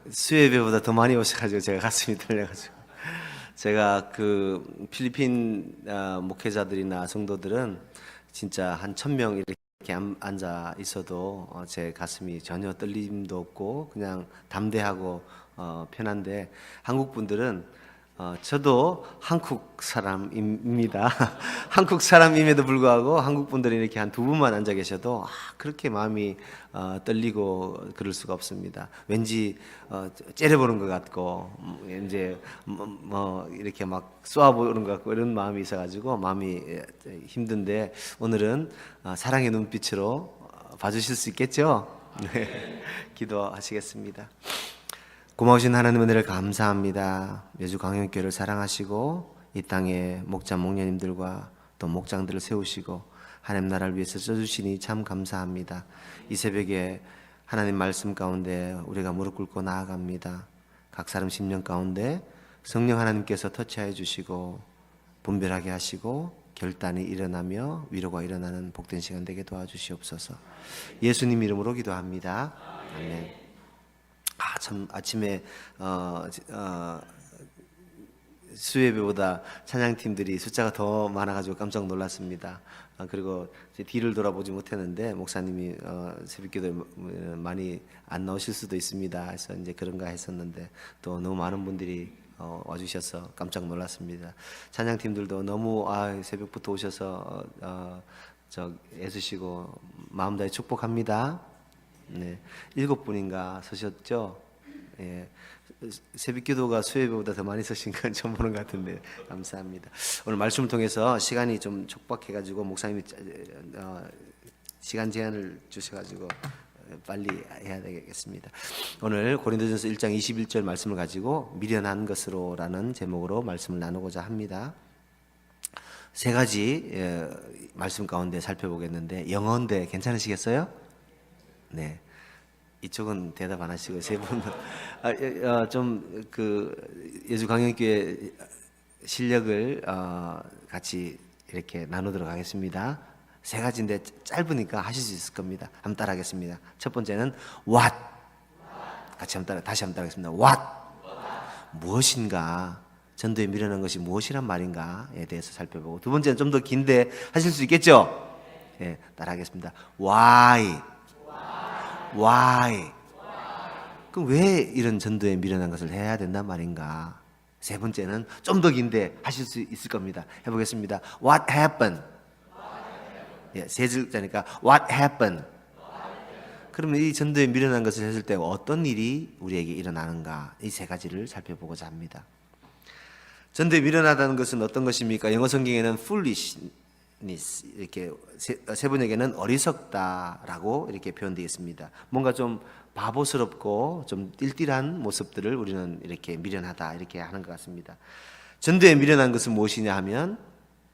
수요 예배보다 더 많이 오셔가지고 제가 가슴이 떨려가지고 제가 그 필리핀 목회자들이나 성도들은 진짜 한 1,000명 이렇게 앉아 있어도 제 가슴이 전혀 떨림도 없고 그냥 담대하고 편한데 한국 분들은 저도 한국 사람입니다. 한국 사람임에도 불구하고 한국 분들이 이렇게 한 두 분만 앉아 계셔도 그렇게 마음이 떨리고 그럴 수가 없습니다. 왠지 째려보는 것 같고 이제 뭐 이렇게 막 쏘아보는 것 같고 이런 마음이 있어가지고 마음이 힘든데 오늘은 사랑의 눈빛으로 봐주실 수 있겠죠? 네, 기도하시겠습니다. 고마우신 하나님 은혜를 감사합니다. 매주 광영교회를 사랑하시고 이 땅에 목자 목녀님들과 또 목장들을 세우시고 하나님 나라를 위해서 써주시니 참 감사합니다. 이 새벽에 하나님 말씀 가운데 우리가 무릎 꿇고 나아갑니다. 각 사람 심령 가운데 성령 하나님께서 터치하여 주시고 분별하게 하시고 결단이 일어나며 위로가 일어나는 복된 시간 되게 도와주시옵소서. 예수님 이름으로 기도합니다. 아멘. 참 아침에 수요예배보다 찬양팀들이 숫자가 더 많아가지고 깜짝 놀랐습니다. 그리고 뒤를 돌아보지 못했는데 목사님이 새벽기도 많이 안 나오실 수도 있습니다. 그래서 이제 그런가 했었는데 또 너무 많은 분들이 와주셔서 깜짝 놀랐습니다. 찬양팀들도 너무 새벽부터 오셔서 애쓰시고 마음 다해 축복합니다. 네, 7분인가 서셨죠? 예, 새벽기도가 수요예배보다 더 많이 서신 건 처음 보는 것 같은데 감사합니다. 오늘 말씀을 통해서 시간이 좀 촉박해가지고 목사님이 시간 제한을 주셔가지고 빨리 해야 되겠습니다. 오늘 고린도전서 1장 21절 말씀을 가지고 미련한 것으로라는 제목으로 말씀을 나누고자 합니다. 세 가지 말씀 가운데 살펴보겠는데 영어인데 괜찮으시겠어요? 네, 이쪽은 대답 안 하시고 세 분은 좀 그 예수 강영교회 실력을 같이 이렇게 나누도록 하겠습니다. 세 가지인데 짧으니까 하실 수 있을 겁니다. 한번 따라하겠습니다. 첫 번째는 what, 같이 한번 다시 한번 따라하겠습니다. what, 무엇인가, 전도에 미련한 것이 무엇이란 말인가에 대해서 살펴보고, 두 번째는 좀 더 긴데 하실 수 있겠죠? 예, 따라하겠습니다. why. 그럼 왜 이런 전도에 미련한 것을 해야 된단 말인가? 세 번째는 좀 더 긴데 하실 수 있을 겁니다. 해보겠습니다. What happened? 예, 세 글자니까 What happened? 그러면 이 전도에 미련한 것을 했을 때 어떤 일이 우리에게 일어나는가? 이 세 가지를 살펴보고자 합니다. 전도에 미련하다는 것은 어떤 것입니까? 영어 성경에는 foolish 이렇게 세 번역에는 어리석다라고 이렇게 표현되어 있습니다. 뭔가 좀 바보스럽고 좀 띨띨한 모습들을 우리는 이렇게 미련하다 이렇게 하는 것 같습니다. 전도에 미련한 것은 무엇이냐 하면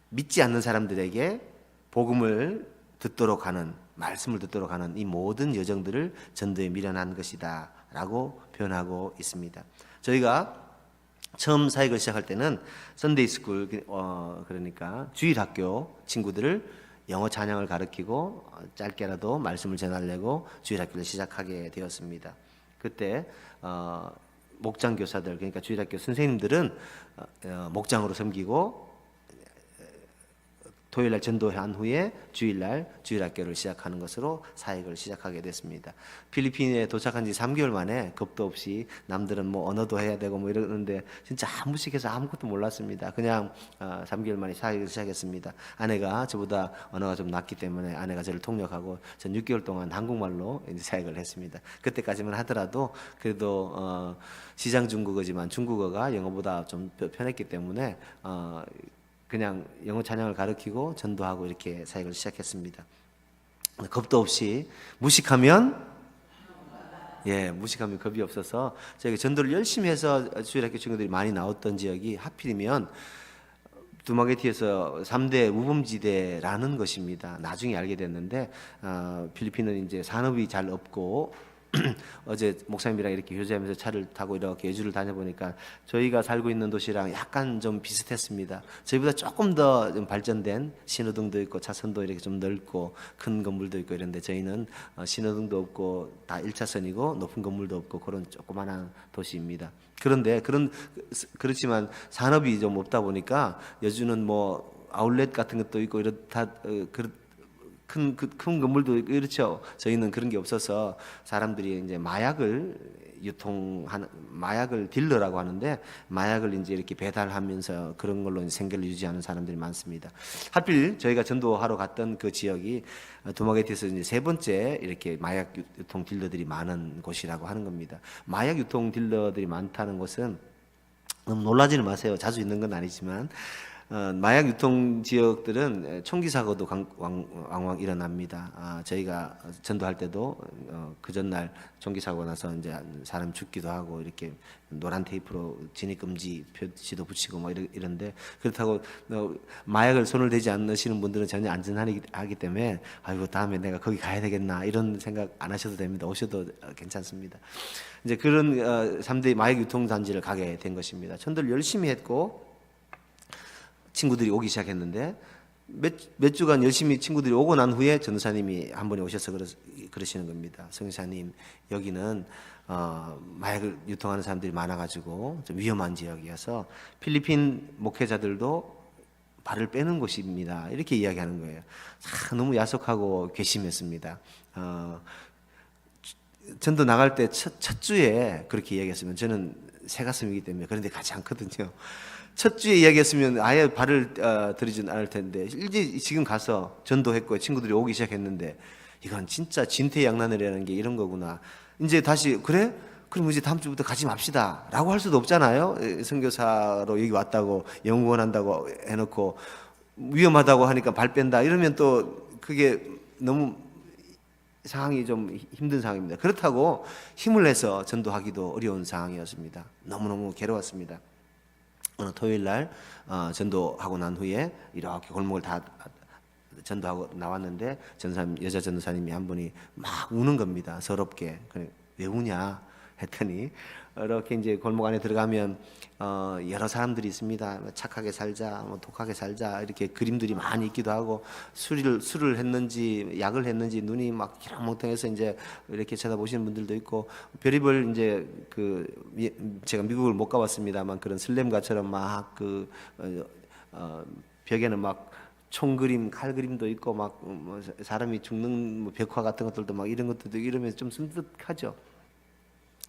믿지 않는 사람들에게 복음을 듣도록 하는, 말씀을 듣도록 하는 이 모든 여정들을 전도에 미련한 것이다 라고 표현하고 있습니다. 저희가 처음 사역을 시작할 때는 선데이 스쿨 그러니까 주일학교 친구들을 영어 찬양을 가르치고 짧게라도 말씀을 전하려고 주일학교를 시작하게 되었습니다. 그때 목장 교사들 그러니까 주일학교 선생님들은 목장으로 섬기고 토요일날 전도한 후에 주일날 주일학교를 시작하는 것으로 사역을 시작하게 됐습니다. 필리핀에 도착한 지 3개월 만에 겁도 없이 남들은 뭐 언어도 해야 되고 뭐 이러는데 진짜 무식해서 아무것도 몰랐습니다. 그냥 3개월 만에 사역을 시작했습니다. 아내가 저보다 언어가 좀 낮기 때문에 아내가 저를 통역하고 전 6개월 동안 한국말로 이제 사역을 했습니다. 그때까지만 하더라도 그래도 시장 중국어지만 중국어가 영어보다 좀 편했기 때문에 그냥 영어 찬양을 가르치고 전도하고 이렇게 사역을 시작했습니다. 겁도 없이 무식하면 겁이 없어서 저희가 전도를 열심히 해서 주일학교 친구들이 많이 나왔던 지역이 하필이면 두마게티에서 3대 우범지대라는 것입니다. 나중에 알게 됐는데 필리핀은 이제 산업이 잘 없고 어제 목사님이랑 이렇게 교제하면서 차를 타고 이렇게 여주를 다녀보니까 저희가 살고 있는 도시랑 약간 좀 비슷했습니다. 저희보다 조금 더 좀 발전된 신호등도 있고 차선도 이렇게 좀 넓고 큰 건물도 있고 이런데 저희는 신호등도 없고 다 1차선이고 높은 건물도 없고 그런 조그마한 도시입니다. 그런데 그렇지만 산업이 좀 없다 보니까 여주는 뭐 아울렛 같은 것도 있고 이렇다 큰 건물도 있고 이렇죠. 저희는 그런 게 없어서 사람들이 이제 마약을 딜러라고 하는데 마약을 이제 이렇게 배달하면서 그런 걸로 생계를 유지하는 사람들이 많습니다. 하필 저희가 전도하러 갔던 그 지역이 두마게티에서 이제 세 번째 이렇게 마약 유통 딜러들이 많은 곳이라고 하는 겁니다. 마약 유통 딜러들이 많다는 것은 너무 놀라지는 마세요. 자주 있는 건 아니지만 마약 유통 지역들은 총기 사고도 왕왕 일어납니다. 저희가 전도할 때도 그 전날 총기 사고 나서 이제 사람 죽기도 하고 이렇게 노란 테이프로 진입 금지 표시도 붙이고 뭐 이런데 그렇다고 마약을 손을 대지 않으시는 분들은 전혀 안전하기 때문에 아이고 다음에 내가 거기 가야 되겠나 이런 생각 안 하셔도 됩니다. 오셔도 괜찮습니다. 이제 그런 3대 마약 유통 단지를 가게 된 것입니다. 전도를 열심히 했고. 친구들이 오기 시작했는데 몇 주간 열심히 친구들이 오고 난 후에 전도사님이 한 분이 오셔서 그러시는 겁니다. 성교사님 여기는 마약을 유통하는 사람들이 많아가지고 좀 위험한 지역이어서 필리핀 목회자들도 발을 빼는 곳입니다. 이렇게 이야기하는 거예요. 너무 야속하고 괘씸했습니다. 전도 나갈 때 첫 주에 그렇게 이야기했으면 저는 새 가슴이기 때문에 그런데 가지 않거든요. 첫 주에 이야기했으면 아예 발을 들이진 않을 텐데 이제 지금 가서 전도했고 친구들이 오기 시작했는데 이건 진짜 진퇴양난이라는 게 이런 거구나. 이제 다시 그래? 그럼 이제 다음 주부터 가지 맙시다 라고 할 수도 없잖아요. 선교사로 여기 왔다고 연구원 한다고 해놓고 위험하다고 하니까 발 뺀다 이러면 또 그게 너무 상황이 좀 힘든 상황입니다. 그렇다고 힘을 내서 전도하기도 어려운 상황이었습니다. 너무너무 괴로웠습니다. 어느 토요일 날 전도하고 난 후에 이렇게 골목을 다 전도하고 나왔는데 여자 전도사님이 한 분이 막 우는 겁니다. 서럽게. 왜 우냐 했더니 이렇게 이제 골목 안에 들어가면 여러 사람들이 있습니다. 착하게 살자, 뭐 독하게 살자 이렇게 그림들이 많이 있기도 하고 술을 했는지 약을 했는지 눈이 막 기랑멍텅해서 이제 이렇게 쳐다보시는 분들도 있고 별의별 이제 제가 미국을 못 가봤습니다만 그런 슬램가처럼 막 벽에는 막 총 그림, 칼 그림도 있고 막 뭐 사람이 죽는 뭐 벽화 같은 것들도 막 이런 것들도 이러면서 좀 섬뜩하죠.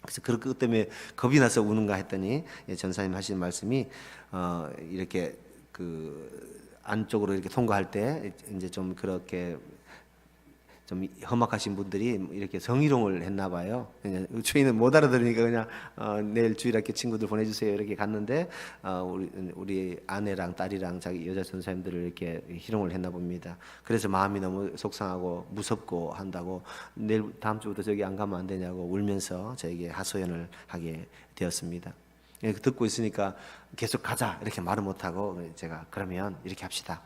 그래서 그것 때문에 겁이 나서 우는가 했더니 전사님 하시는 말씀이 이렇게 안쪽으로 이렇게 통과할 때 이제 좀 그렇게 좀 험악하신 분들이 이렇게 성희롱을 했나 봐요. 그냥 저희는 못 알아들으니까 그냥 내일 주일학교 친구들 보내주세요 이렇게 갔는데 우리 아내랑 딸이랑 자기 여자 전사님들을 이렇게 희롱을 했나 봅니다. 그래서 마음이 너무 속상하고 무섭고 한다고 내일 다음 주부터 저기 안 가면 안 되냐고 울면서 저에게 하소연을 하게 되었습니다. 듣고 있으니까 계속 가자 이렇게 말을 못하고 제가 그러면 이렇게 합시다.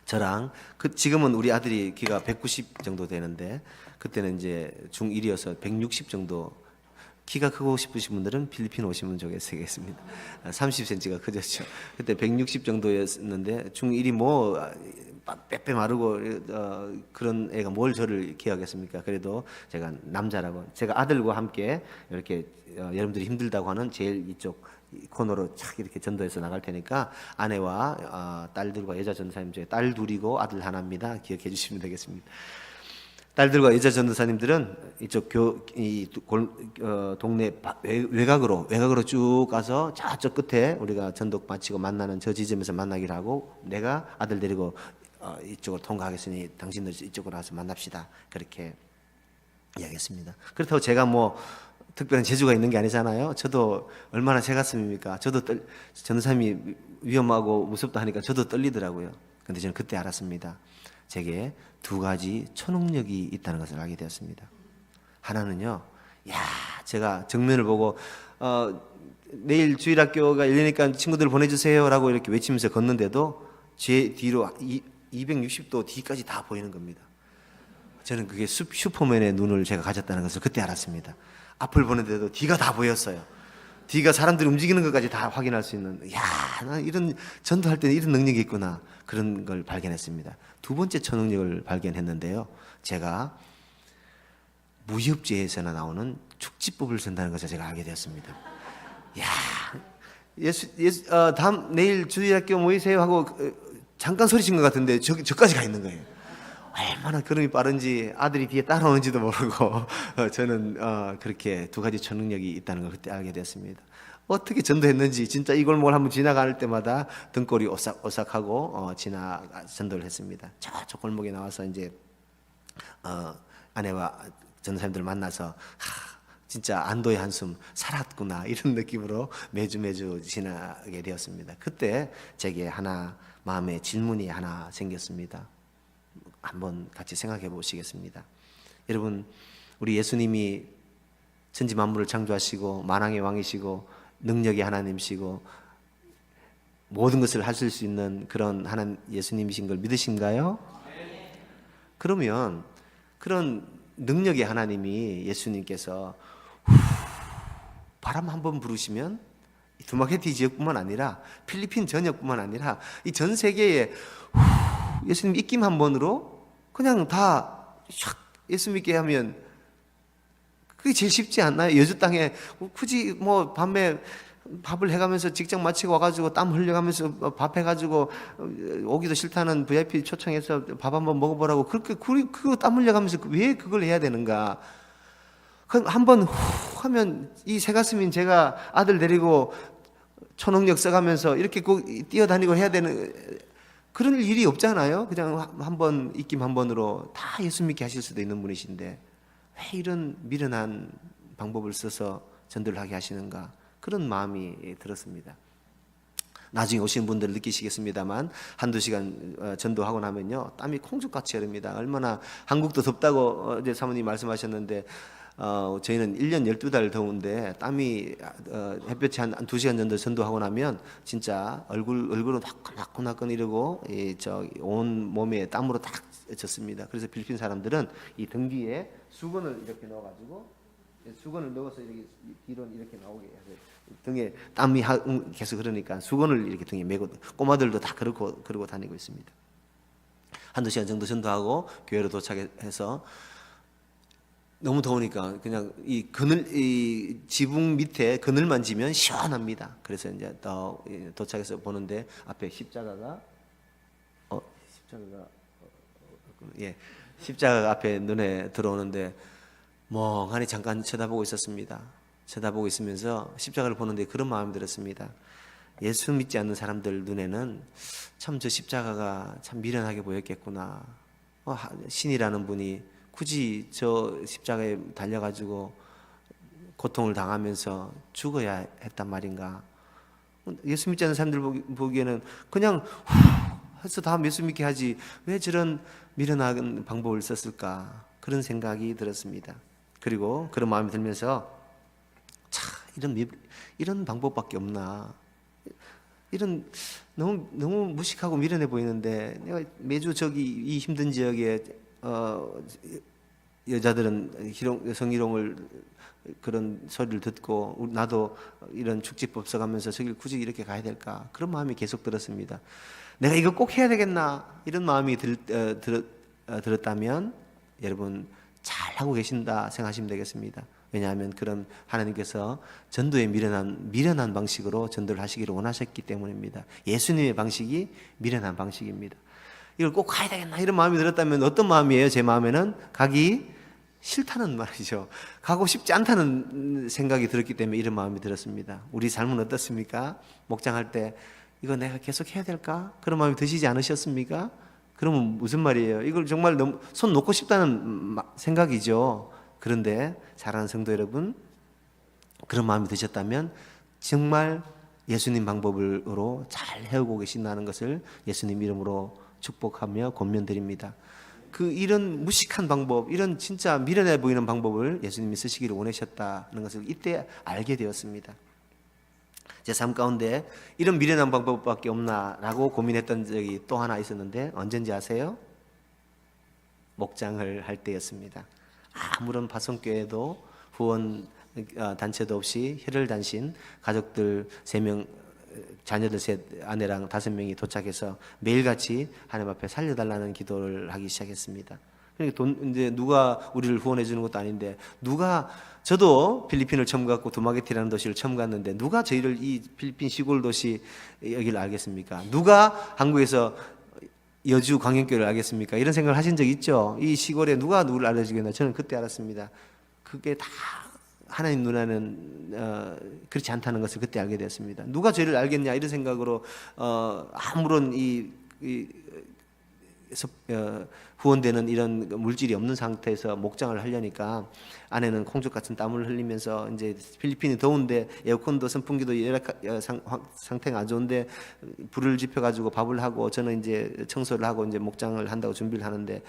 저랑 지금은 우리 아들이 키가 190 정도 되는데 그때는 이제 중1이어서 160 정도 키가 크고 싶으신 분들은 필리핀 오시면 좋겠습니다. 30cm가 커졌죠. 그때 160 정도였는데 중1이 뭐 빼빼 마르고 그런 애가 뭘 저를 기억하겠습니까? 그래도 제가 남자라고 제가 아들과 함께 이렇게 여러분들이 힘들다고 하는 제일 이쪽 코너로 착 이렇게 전도해서 나갈 테니까 아내와 딸들과 여자 전도사님 중에 딸 둘이고 아들 하나입니다. 기억해 주시면 되겠습니다. 딸들과 여자 전도사님들은 이쪽 동네 외곽으로 쭉 가서 저쪽 끝에 우리가 전도 마치고 만나는 저 지점에서 만나기로 하고 내가 아들 데리고 이쪽으로 통과하겠으니 당신들 이쪽으로 와서 만납시다. 그렇게 이야기했습니다. 그렇다고 제가 뭐 특별한 재주가 있는 게 아니잖아요. 저도 얼마나 새 가슴입니까? 저도 전도사님이 위험하고 무섭다 하니까 저도 떨리더라고요. 근데 저는 그때 알았습니다. 제게 두 가지 초능력이 있다는 것을 알게 되었습니다. 하나는요, 제가 정면을 보고 내일 주일학교가 열리니까 친구들 보내주세요라고 이렇게 외치면서 걷는데도 제 뒤로 260도 뒤까지 다 보이는 겁니다. 저는 그게 슈퍼맨의 눈을 제가 가졌다는 것을 그때 알았습니다. 앞을 보는데도 뒤가 다 보였어요. 뒤가 사람들이 움직이는 것까지 다 확인할 수 있는, 야, 나 이런 전도할 때는 이런 능력이 있구나, 그런 걸 발견했습니다. 두 번째 초능력을 발견했는데요, 제가 무협지에서나 나오는 축지법을 쓴다는 것을 제가 알게 되었습니다. 야, 다음 내일 주일학교 모이세요 하고 잠깐 소리친 것 같은데 저까지 가 있는 거예요. 얼마나 걸음이 빠른지 아들이 뒤에 따라오는지도 모르고 저는 그렇게 두 가지 초능력이 있다는 걸 그때 알게 됐습니다. 어떻게 전도했는지 진짜 이 골목을 한번 지나갈 때마다 등골이 오싹오싹하고 전도를 했습니다. 저 골목에 나와서 이제 아내와 전도사님들 만나서 진짜 안도의 한숨 살았구나, 이런 느낌으로 매주 지나게 되었습니다. 그때 제게 하나 마음에 질문이 하나 생겼습니다. 한번 같이 생각해 보시겠습니다. 여러분, 우리 예수님이 천지 만물을 창조하시고 만왕의 왕이시고 능력의 하나님이시고 모든 것을 하실 수 있는 그런 하나님 예수님이신 걸 믿으신가요? 그러면 그런 능력의 하나님이 예수님께서 바람 한번 부르시면 두마케티 지역뿐만 아니라 필리핀 전역뿐만 아니라 이 전 세계에 예수님 입김 한 번으로 그냥 다 예수 믿게 하면 그게 제일 쉽지 않나요? 여주 땅에 굳이 뭐 밤에 밥을 해가면서 직장 마치고 와가지고 땀 흘려가면서 밥 해가지고 오기도 싫다는 VIP 초청해서 밥 한번 먹어보라고 그렇게 그거 땀 흘려가면서 왜 그걸 해야 되는가? 그럼 한번 하면 이 새가슴인 제가 아들 데리고 초능력 써가면서 이렇게 꼭 뛰어다니고 해야 되는 그런 일이 없잖아요. 그냥 한번 입김 한 번으로 다 예수 믿게 하실 수도 있는 분이신데 왜 이런 미련한 방법을 써서 전도를 하게 하시는가, 그런 마음이 들었습니다. 나중에 오시는 분들은 느끼시겠습니다만 한두 시간 전도하고 나면요 땀이 콩죽같이 흐릅니다. 얼마나 한국도 덥다고 어제 사모님 말씀하셨는데 저희는 1년 12달 더운데 땀이 햇볕이 한 2시간 정도 전도하고 나면 진짜 얼굴은 나끈나끈 이러고 온 몸에 땀으로 딱 젖습니다. 그래서 필리핀 사람들은 이 등 뒤에 수건을 이렇게 넣어가지고 수건을 넣어서 이렇게 뒤로 이렇게 나오게 해서 등에 땀이 계속 흐르니까 수건을 이렇게 등에 메고 꼬마들도 다 그러고 다니고 있습니다. 한두 시간 정도 전도하고 교회로 도착해서 너무 더우니까 그냥 이 지붕 밑에 그늘만 지면 시원합니다. 그래서 이제 도착해서 보는데 앞에 십자가가 십자가가 앞에 눈에 들어오는데 멍하니 잠깐 쳐다보고 있었습니다. 쳐다보고 있으면서 십자가를 보는데 그런 마음이 들었습니다. 예수 믿지 않는 사람들 눈에는 참 저 십자가가 참 미련하게 보였겠구나. 신이라는 분이 굳이 저 십자가에 달려가지고 고통을 당하면서 죽어야 했단 말인가. 예수 믿지 않는 사람들 보기에는 그냥 해서 다음 예수 믿게 하지 왜 저런 미련한 방법을 썼을까, 그런 생각이 들었습니다. 그리고 그런 마음이 들면서 이런 방법밖에 없나, 이런 너무 무식하고 미련해 보이는데 내가 매주 저기 이 힘든 지역에 여자들은 성희롱을 그런 소리를 듣고 나도 이런 축지법 써가면서 저길 굳이 이렇게 가야 될까, 그런 마음이 계속 들었습니다. 내가 이거 꼭 해야 되겠나, 이런 마음이 들었다면 여러분 잘하고 계신다 생각하시면 되겠습니다. 왜냐하면 그런 하나님께서 전도의 미련한 방식으로 전도를 하시기를 원하셨기 때문입니다. 예수님의 방식이 미련한 방식입니다. 이걸 꼭 가야 되겠나 이런 마음이 들었다면 어떤 마음이에요? 제 마음에는 가기 싫다는 말이죠. 가고 싶지 않다는 생각이 들었기 때문에 이런 마음이 들었습니다. 우리 삶은 어떻습니까? 목장할 때 이거 내가 계속 해야 될까? 그런 마음이 드시지 않으셨습니까? 그러면 무슨 말이에요? 이걸 정말 너무 손 놓고 싶다는 생각이죠. 그런데 사랑하는 성도 여러분, 그런 마음이 드셨다면 정말 예수님 방법으로 잘 해오고 계신다는 것을 예수님 이름으로 축복하며 권면드립니다. 이런 무식한 방법, 이런 진짜 미련해 보이는 방법을 예수님이 쓰시기를 원하셨다는 것을 이때 알게 되었습니다. 제 삶 가운데 이런 미련한 방법밖에 없나라고 고민했던 적이 또 하나 있었는데 언젠지 아세요? 목장을 할 때였습니다. 아무런 파송교회도 후원 단체도 없이 혈혈단신 가족들 3명, 자녀들 셋, 아내랑 5명이 도착해서 매일같이 하나님 앞에 살려달라는 기도를 하기 시작했습니다. 그러니까 이제 누가 우리를 후원해 주는 것도 아닌데, 저도 필리핀을 처음 갔고 두마게티라는 도시를 처음 갔는데 누가 저희를 이 필리핀 시골 도시 여기를 알겠습니까? 누가 한국에서 여주 광영교회를 알겠습니까? 이런 생각을 하신 적 있죠? 이 시골에 누가 누구를 알려주겠나? 저는 그때 알았습니다. 그게 다 하나님 눈에는 그렇지 않다는 것을 그때 알게 되었습니다. 누가 저희를 알겠냐 이런 생각으로 아무런 후원되는 이런 물질이 없는 상태에서 목장을 하려니까 아내는 콩죽 같은 땀을 흘리면서, 이제 필리핀이 더운데 에어컨도 선풍기도 상태가 안 좋은데 불을 지펴가지고 밥을 하고, 저는 이제 청소를 하고 이제 목장을 한다고 준비를 하는데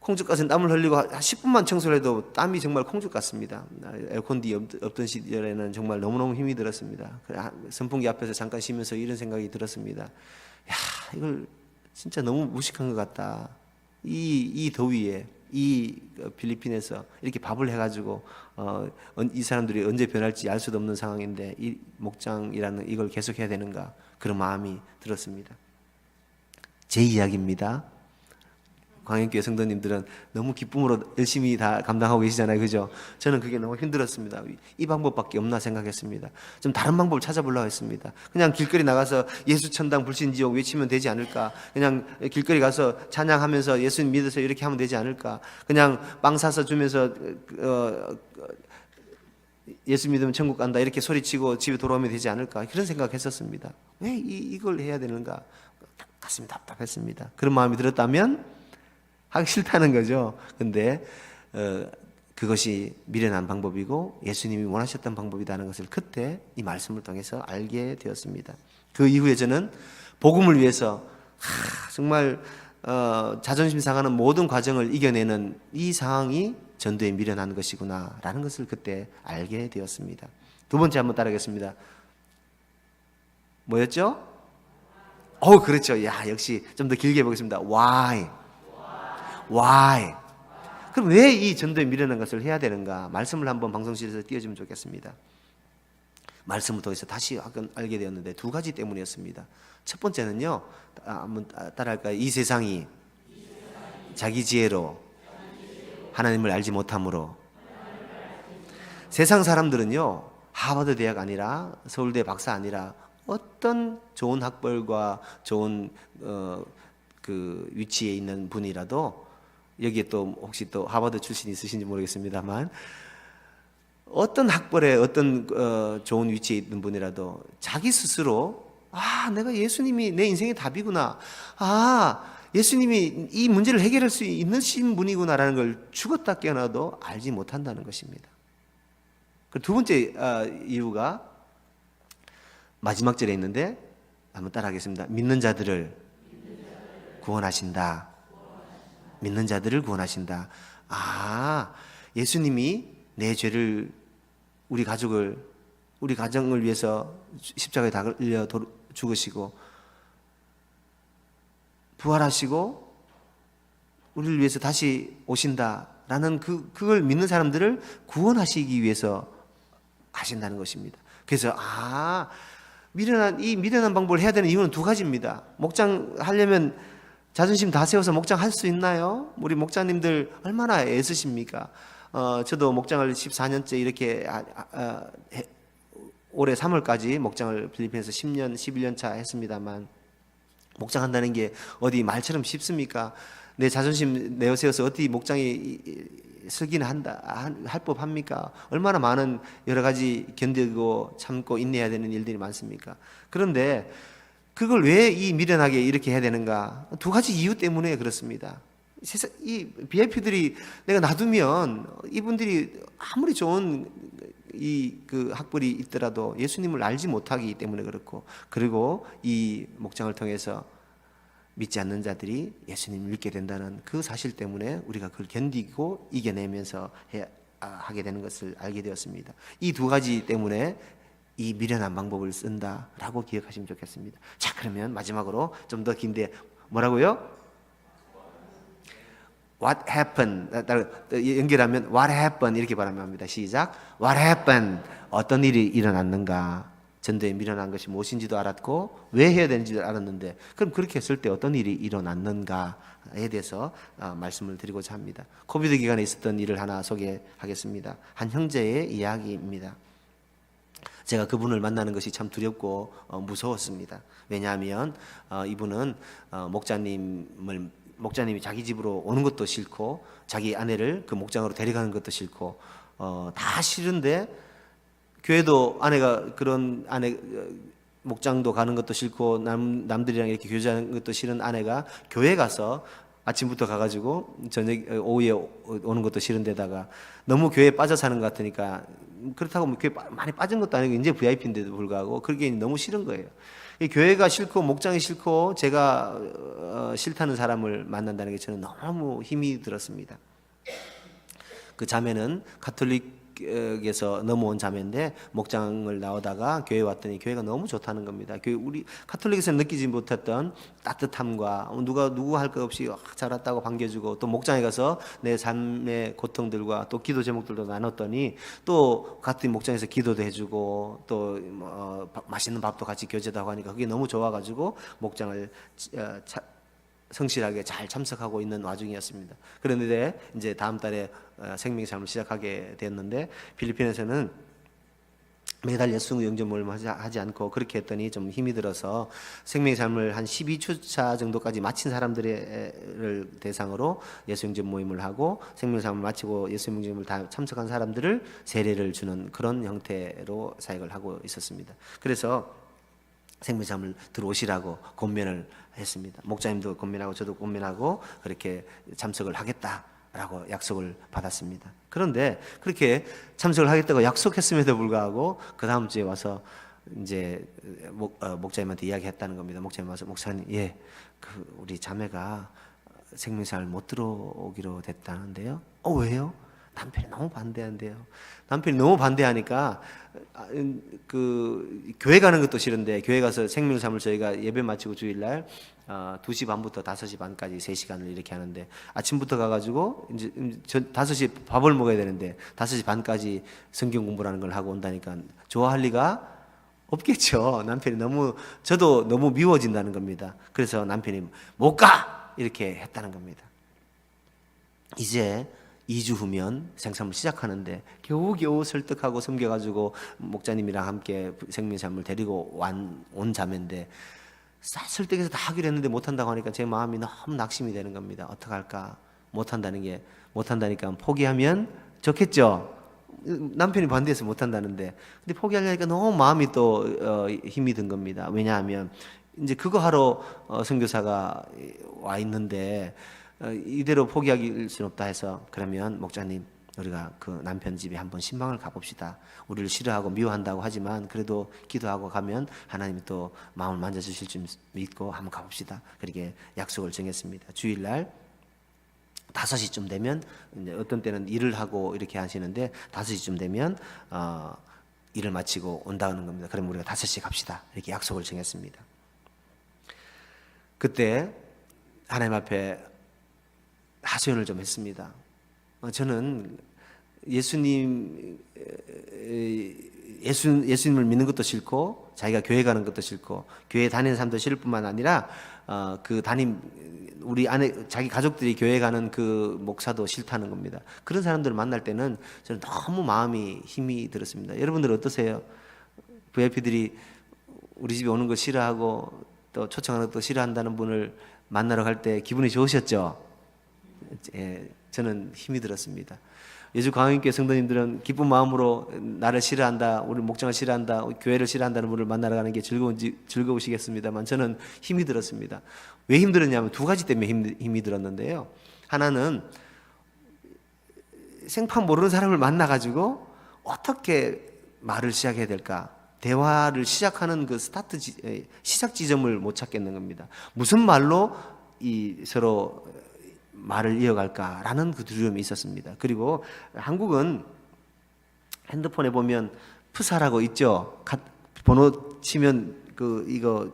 콩죽 같은 땀을 흘리고 한 10분만 청소를 해도 땀이 정말 콩죽 같습니다. 에어컨이 없던 시절에는 정말 너무너무 힘이 들었습니다. 선풍기 앞에서 잠깐 쉬면서 이런 생각이 들었습니다. 야, 이걸 진짜 너무 무식한 것 같다. 이 더위에 이 필리핀에서 이렇게 밥을 해가지고 이 사람들이 언제 변할지 알 수도 없는 상황인데 이 목장이라는 이걸 계속해야 되는가, 그런 마음이 들었습니다. 제 이야기입니다. 광역교회 성도님들은 너무 기쁨으로 열심히 다 감당하고 계시잖아요, 그죠? 저는 그게 너무 힘들었습니다. 이 방법밖에 없나 생각했습니다. 좀 다른 방법을 찾아보려고 했습니다. 그냥 길거리 나가서 예수 천당 불신지옥 외치면 되지 않을까? 그냥 길거리 가서 찬양하면서 예수님 믿어서 이렇게 하면 되지 않을까? 그냥 빵 사서 주면서 예수 믿으면 천국 간다 이렇게 소리치고 집에 돌아오면 되지 않을까? 그런 생각했었습니다. 왜 이걸 해야 되는가? 가슴이 답답했습니다. 그런 마음이 들었다면 하기 싫다는 거죠. 근데 그것이 미련한 방법이고 예수님이 원하셨던 방법이라는 것을 그때 이 말씀을 통해서 알게 되었습니다. 그 이후에 저는 복음을 위해서 정말 자존심 상하는 모든 과정을 이겨내는 이 상황이 전도에 미련한 것이구나 라는 것을 그때 알게 되었습니다. 두 번째 한번 따라하겠습니다. 뭐였죠? 그렇죠. 야, 역시 좀 더 길게 해보겠습니다. Why? 그럼 왜 이 전도에 미련한 것을 해야 되는가? 말씀을 한번 방송실에서 띄워주면 좋겠습니다. 말씀을 통해서 다시 알게 되었는데 2가지 때문이었습니다. 첫 번째는요, 한번 따라할까요? 이 세상이 자기 지혜로 하나님을 알지 못함으로. 세상 사람들은요, 하버드 대학 아니라 서울대 박사 아니라 어떤 좋은 학벌과 좋은 그 위치에 있는 분이라도, 여기에 또 혹시 또 하버드 출신이 있으신지 모르겠습니다만, 어떤 학벌에 어떤 좋은 위치에 있는 분이라도 자기 스스로 내가 예수님이 내 인생의 답이구나, 예수님이 이 문제를 해결할 수 있는 분이구나라는 걸 죽었다 깨어나도 알지 못한다는 것입니다. 두 번째 이유가 마지막 절에 있는데 한번 따라하겠습니다. 믿는 자들을 구원하신다. 믿는 자들을 구원하신다. 예수님이 내 죄를, 우리 가정을 위해서 십자가에 달려 죽으시고 부활하시고 우리를 위해서 다시 오신다라는 그걸 믿는 사람들을 구원하시기 위해서 하신다는 것입니다. 그래서 미련한 방법을 해야 되는 이유는 2가지입니다. 목장 하려면 자존심 다 세워서 목장 할 수 있나요? 우리 목장님들 얼마나 애쓰십니까? 저도 목장을 14년째 이렇게 올해 3월까지 목장을 필리핀에서 10년, 11년 차 했습니다만, 목장한다는 게 어디 말처럼 쉽습니까? 내 자존심 내어세워서 어디 목장이 서기는 할 법합니까? 얼마나 많은 여러 가지 견디고 참고 인내해야 되는 일들이 많습니까? 그런데 그걸 왜 이 미련하게 이렇게 해야 되는가? 2가지 이유 때문에 그렇습니다. 이 BIP들이 내가 놔두면 이분들이 아무리 좋은 그 학벌이 있더라도 예수님을 알지 못하기 때문에 그렇고, 그리고 이 목장을 통해서 믿지 않는 자들이 예수님을 믿게 된다는 그 사실 때문에 우리가 그걸 견디고 이겨내면서 하게 되는 것을 알게 되었습니다. 이 2가지 때문에 이 미련한 방법을 쓴다라고 기억하시면 좋겠습니다. 자, 그러면 마지막으로 좀 더 긴데 뭐라고요? What happened? 연결하면 What happened? 이렇게 발음합니다. 시작. What happened? 어떤 일이 일어났는가? 전도에 미련한 것이 무엇인지도 알았고 왜 해야 되는지도 알았는데 그럼 그렇게 했을 때 어떤 일이 일어났는가에 대해서 말씀을 드리고자 합니다. 코비드 기간에 있었던 일을 하나 소개하겠습니다. 한 형제의 이야기입니다. 제가 그분을 만나는 것이 참 두렵고 무서웠습니다. 왜냐하면 이분은 목자님이 자기 집으로 오는 것도 싫고 자기 아내를 그 목장으로 데려가는 것도 싫고 다 싫은데 교회도 아내가 그런 아내 목장도 가는 것도 싫고 남들이랑 이렇게 교제하는 것도 싫은 아내가 교회 가서 아침부터 가가지고 저녁 오후에 오는 것도 싫은데다가 너무 교회에 빠져 사는 것 같으니까 그렇다고 뭐 교회 많이 빠진 것도 아니고 이제 VIP인데도 불구하고 그게 너무 싫은 거예요. 이 교회가 싫고 목장이 싫고 제가 싫다는 사람을 만난다는 게 저는 너무 힘이 들었습니다. 그 자매는 가톨릭에서 넘어온 자매인데 목장을 나오다가 교회 왔더니 교회가 너무 좋다는 겁니다. 우리 가톨릭에서 느끼지 못했던 따뜻함과 누구 할 것 없이 잘 왔다고 반겨주고 또 목장에 가서 내 삶의 고통들과 또 기도 제목들도 나눴더니 또 같은 목장에서 기도도 해주고 또 맛있는 밥도 같이 교제도 하고 하니까 그게 너무 좋아가지고 목장을 성실하게 잘 참석하고 있는 와중이었습니다. 그런데 이제 다음 달에 생명의 삶을 시작하게 됐는데 필리핀에서는 매달 예수 영접 모임을 하지 않고 그렇게 했더니 좀 힘이 들어서 생명의 삶을 한 12주차 정도까지 마친 사람들을 대상으로 예수 영접 모임을 하고 생명의 삶을 마치고 예수 영접을 다 참석한 사람들을 세례를 주는 그런 형태로 사역을 하고 있었습니다. 그래서 생명의 삶을 들어오시라고 권면을 했습니다. 목자님도 권면하고 저도 권면하고 그렇게 참석을 하겠다라고 약속을 받았습니다. 그런데 그렇게 참석을 하겠다고 약속했음에도 불구하고 그 다음 주에 와서 이제 목자님한테 이야기했다는 겁니다. 목자님 와서 목사님, 우리 자매가 생명의 삶을 못 들어오기로 됐다는데요. 왜요? 남편이 너무 반대한대요. 남편이 너무 반대하니까 그 교회 가는 것도 싫은데 교회 가서 생명의 삶을 저희가 예배 마치고 주일날 2시 반부터 5시 반까지 3시간을 이렇게 하는데 아침부터 가가지고 이제 5시 밥을 먹어야 되는데 5시 반까지 성경 공부라는 걸 하고 온다니까 좋아할 리가 없겠죠. 남편이 저도 너무 미워진다는 겁니다. 그래서 남편이 못 가! 이렇게 했다는 겁니다. 이제 2주 후면 생산을 시작하는데 겨우겨우 설득하고 섬겨가지고 목자님이랑 함께 생명의 삶을 데리고 온 자매인데 설득해서 다 하기로 했는데 못한다고 하니까 제 마음이 너무 낙심이 되는 겁니다. 어떡할까? 못한다니까 포기하면 좋겠죠? 남편이 반대해서 못한다는데 근데 포기하려니까 너무 마음이 또 힘이 든 겁니다. 왜냐하면 이제 그거 하러 선교사가 와 있는데 이대로 포기할 수는 없다 해서 그러면 목자님 우리가 그 남편 집에 한번 신방을 가봅시다. 우리를 싫어하고 미워한다고 하지만 그래도 기도하고 가면 하나님이 또 마음을 만져주실 줄 믿고 한번 가봅시다. 그렇게 약속을 정했습니다. 주일날 5시쯤 되면 이제 어떤 때는 일을 하고 이렇게 하시는데 5시쯤 되면 일을 마치고 온다는 겁니다. 그럼 우리가 5시에 갑시다. 이렇게 약속을 정했습니다. 그때 하나님 앞에 하소연을 좀 했습니다. 저는 예수님을 믿는 것도 싫고 자기가 교회 가는 것도 싫고 교회 다니는 사람도 싫을 뿐만 아니라 우리 안에 자기 가족들이 교회 가는 그 목사도 싫다는 겁니다. 그런 사람들을 만날 때는 저는 너무 마음이 힘이 들었습니다. 여러분들 어떠세요? VIP들이 우리 집에 오는 거 싫어하고 또 초청하는 것도 싫어한다는 분을 만나러 갈 때 기분이 좋으셨죠? 저는 힘이 들었습니다. 예수 광인교회 성도님들은 기쁜 마음으로 나를 싫어한다, 우리 목장을 싫어한다, 교회를 싫어한다는 분을 만나러 가는 게 즐거우시겠습니다만 저는 힘이 들었습니다. 왜 힘들었냐면 2가지 때문에 힘이 들었는데요. 하나는 생판 모르는 사람을 만나가지고 어떻게 말을 시작해야 될까? 대화를 시작하는 그 시작 지점을 못 찾겠는 겁니다. 무슨 말로 서로 말을 이어갈까라는 그 두려움이 있었습니다. 그리고 한국은 핸드폰에 보면 푸사라고 있죠. 번호 치면 이거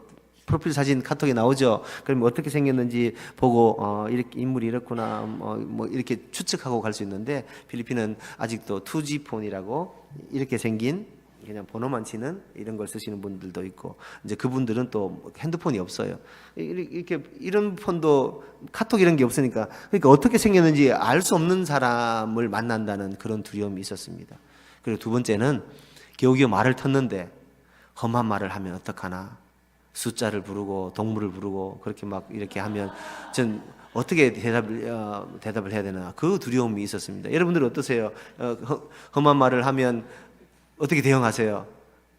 프로필 사진 카톡에 나오죠. 그러면 어떻게 생겼는지 보고 이렇게 인물이 이렇구나 뭐 이렇게 추측하고 갈 수 있는데, 필리핀은 아직도 2G 폰이라고 이렇게 생긴 그냥 번호만 치는 이런 걸 쓰시는 분들도 있고, 이제 그분들은 또 핸드폰이 없어요. 이렇게 이런 폰도 카톡 이런 게 없으니까, 그러니까 어떻게 생겼는지 알 수 없는 사람을 만난다는 그런 두려움이 있었습니다. 그리고 두 번째는 겨우겨우 말을 텄는데 험한 말을 하면 어떡하나, 숫자를 부르고 동물을 부르고 그렇게 막 이렇게 하면 전 어떻게 대답을 해야 되나, 그 두려움이 있었습니다. 여러분들은 어떠세요? 험한 말을 하면 어떻게 대응하세요?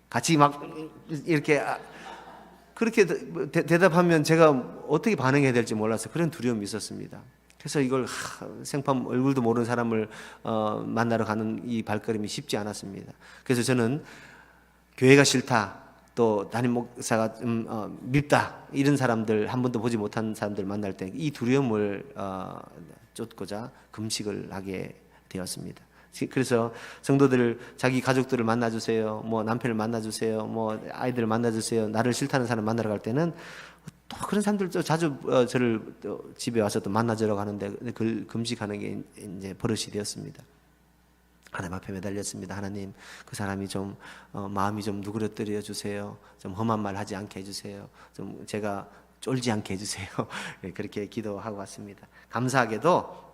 같이 막 이렇게 그렇게 대답하면 제가 어떻게 반응해야 될지 몰라서 그런 두려움이 있었습니다. 그래서 이걸 생판 얼굴도 모르는 사람을 만나러 가는 이 발걸음이 쉽지 않았습니다. 그래서 저는 교회가 싫다, 또 담임 목사가 좀 밉다, 이런 사람들, 한 번도 보지 못한 사람들 만날 때 이 두려움을 쫓고자 금식을 하게 되었습니다. 그래서 성도들, 자기 가족들을 만나주세요, 뭐 남편을 만나주세요, 뭐 아이들을 만나주세요, 나를 싫다는 사람 만나러 갈 때는 또 그런 사람들도 자주 저를 또 집에 와서 또 만나주러 가는데 그 금식하는 게 이제 버릇이 되었습니다. 하나님 앞에 매달렸습니다. 하나님, 그 사람이 좀 마음이 좀 누그러뜨려 주세요. 좀 험한 말 하지 않게 해주세요. 좀 제가 쫄지 않게 해주세요. 그렇게 기도하고 왔습니다. 감사하게도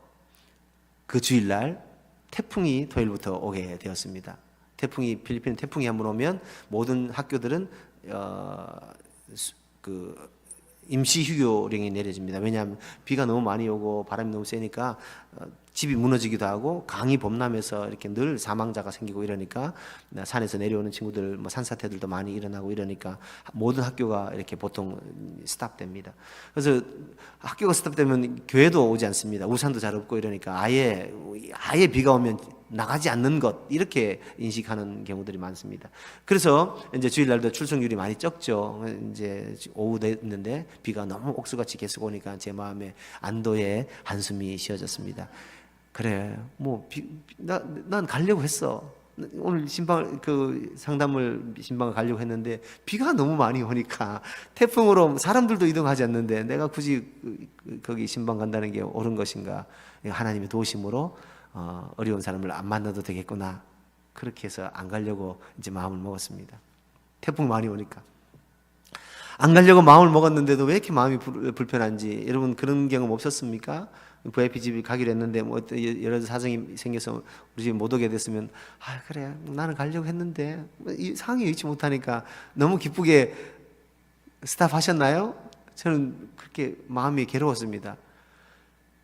그 주일날 태풍이 토요일부터 오게 되었습니다. 필리핀 태풍이 한번 오면 모든 학교들은 임시 휴교령이 내려집니다. 왜냐하면 비가 너무 많이 오고 바람이 너무 세니까 집이 무너지기도 하고 강이 범람해서 이렇게 늘 사망자가 생기고 이러니까, 산에서 내려오는 친구들 뭐 산사태들도 많이 일어나고 이러니까 모든 학교가 이렇게 보통 스탑됩니다. 그래서 학교가 스탑되면 교회도 오지 않습니다. 우산도 잘 없고 이러니까 아예 비가 오면 나가지 않는 것, 이렇게 인식하는 경우들이 많습니다. 그래서 이제 주일날도 출석률이 많이 적죠. 이제 오후 됐는데 비가 너무 옥수같이 계속 오니까 제 마음에 안도의 한숨이 쉬어졌습니다. 그래, 뭐 난 가려고 했어. 오늘 신방을 가려고 했는데 비가 너무 많이 오니까, 태풍으로 사람들도 이동하지 않는데 내가 굳이 거기 신방 간다는 게 옳은 것인가? 하나님의 도우심으로 어려운 사람을 안 만나도 되겠구나. 그렇게 해서 안 가려고 이제 마음을 먹었습니다. 태풍 많이 오니까 안 가려고 마음을 먹었는데도 왜 이렇게 마음이 불편한지, 여러분 그런 경험 없었습니까? VIP 집에 가기로 했는데 뭐 여러 사정이 생겨서 우리 집에 못 오게 됐으면, 그래, 나는 가려고 했는데 이 상황이 여의치 못하니까, 너무 기쁘게 스탑하셨나요? 저는 그렇게 마음이 괴로웠습니다.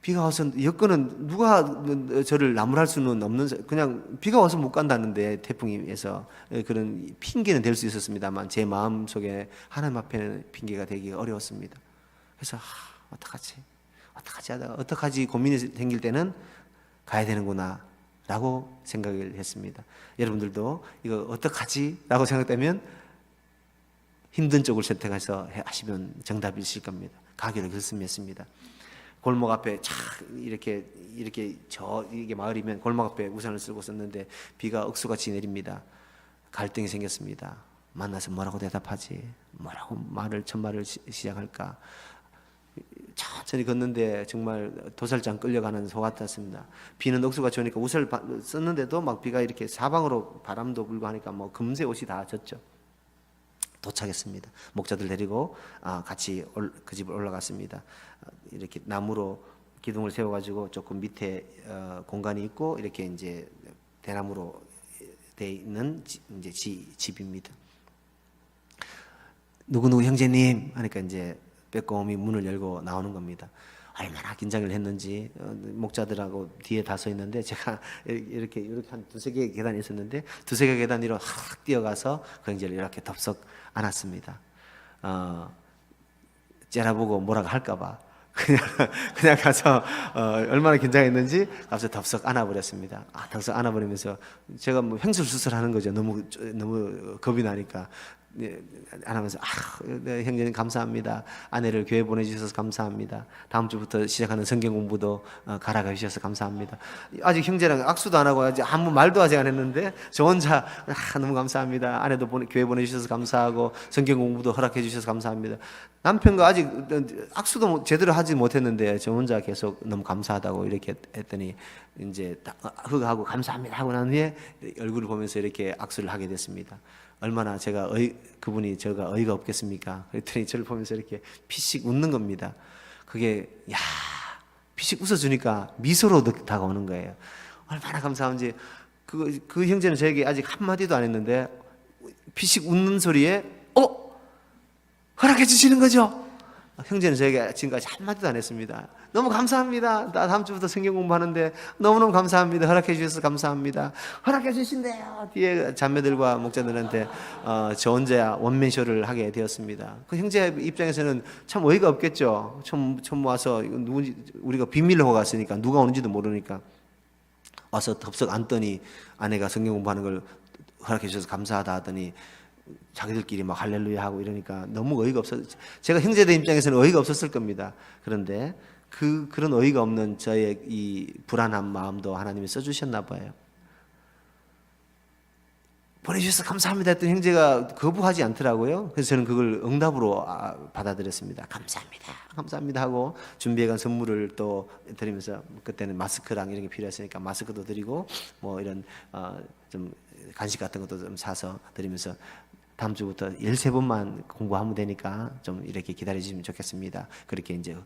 비가 와서 여건은 누가 저를 나무랄 수는 없는, 그냥 비가 와서 못 간다는데 태풍에서 그런 핑계는 될 수 있었습니다만 제 마음 속에 하나님 앞에는 핑계가 되기 어려웠습니다. 그래서 어떡하지 고민이 생길 때는 가야 되는구나 라고 생각을 했습니다. 여러분들도 이거 어떡하지 라고 생각되면 힘든 쪽을 선택해서 하시면 정답이실 겁니다. 가기로 결심했습니다. 골목 앞에 이게 마을이면 골목 앞에 우산을 쓰고 썼는데 비가 억수같이 내립니다. 갈등이 생겼습니다. 만나서 뭐라고 대답하지? 뭐라고 첫말을 시작할까? 천천히 걷는데 정말 도살장 끌려가는 소 같았습니다. 비는 억수같이 오니까 옷을 썼는데도 막 비가 이렇게 사방으로 바람도 불고 하니까 뭐 금세 옷이 다 젖죠. 도착했습니다. 목자들 데리고 같이 그 집을 올라갔습니다. 이렇게 나무로 기둥을 세워가지고 조금 밑에 공간이 있고 이렇게 이제 대나무로 돼 있는 이제 집입니다. 누구누구 형제님 하니까 이제 빼꼼히 문을 열고 나오는 겁니다. 얼마나 긴장을 했는지, 목자들하고 뒤에 다 서 있는데 제가 이렇게 한 두세 개의 계단이 있었는데 두세 개의 계단 위로 확 뛰어가서 그 형제를 이렇게 덥석 안았습니다. 째려보고 뭐라고 할까봐 그냥 가서 얼마나 긴장했는지 가서 덥석 안아버렸습니다. 덥석 안아버리면서 제가 뭐 횡설수설하는 거죠. 너무 겁이 나니까 하면서 네, 형제님 감사합니다. 아내를 교회 보내주셔서 감사합니다. 다음 주부터 시작하는 성경 공부도 가라가 주셔서 감사합니다. 아직 형제랑 악수도 안 하고 아직 아무 말도 아직 안 했는데 저 혼자 너무 감사합니다. 아내도 교회 보내주셔서 감사하고 성경 공부도 허락해 주셔서 감사합니다. 남편과 아직 악수도 제대로 하지 못했는데 저 혼자 계속 너무 감사하다고 이렇게 했더니 이제 하고 감사합니다 하고 난 후에 얼굴을 보면서 이렇게 악수를 하게 됐습니다. 얼마나 그분이 제가 어이가 없겠습니까? 그랬더니 저를 보면서 이렇게 피식 웃는 겁니다. 그게 피식 웃어주니까 미소로 다가오는 거예요. 얼마나 감사한지. 그 형제는 저에게 아직 한마디도 안 했는데 피식 웃는 소리에 허락해 주시는 거죠? 형제는 저에게 지금까지 한마디도 안 했습니다. 너무 감사합니다. 나 다음 주부터 성경 공부하는데 너무너무 감사합니다. 허락해 주셔서 감사합니다. 허락해 주신대요. 뒤에 자매들과 목자들한테 저 혼자 원맨쇼를 하게 되었습니다. 그 형제 입장에서는 참 어이가 없겠죠. 처음 와서 누군지 우리가 비밀로 갔으니까 누가 오는지도 모르니까 와서 덥석 앉더니 아내가 성경 공부하는 걸 허락해 주셔서 감사하다 하더니 자기들끼리 막 할렐루야 하고 이러니까 너무 어이가 없었어요. 제가 형제들 입장에서는 어이가 없었을 겁니다. 그런데 그런 어이가 없는 저의 이 불안한 마음도 하나님이 써주셨나 봐요. 보내주셔서 감사합니다 했더니 형제가 거부하지 않더라고요. 그래서 저는 그걸 응답으로 받아들였습니다. 감사합니다 하고 준비해간 선물을 또 드리면서 그때는 마스크랑 이런 게 필요했으니까 마스크도 드리고 뭐 이런 좀 간식 같은 것도 좀 사서 드리면서 다음 주부터 13번만 공부하면 되니까 좀 이렇게 기다려주시면 좋겠습니다. 그렇게 이제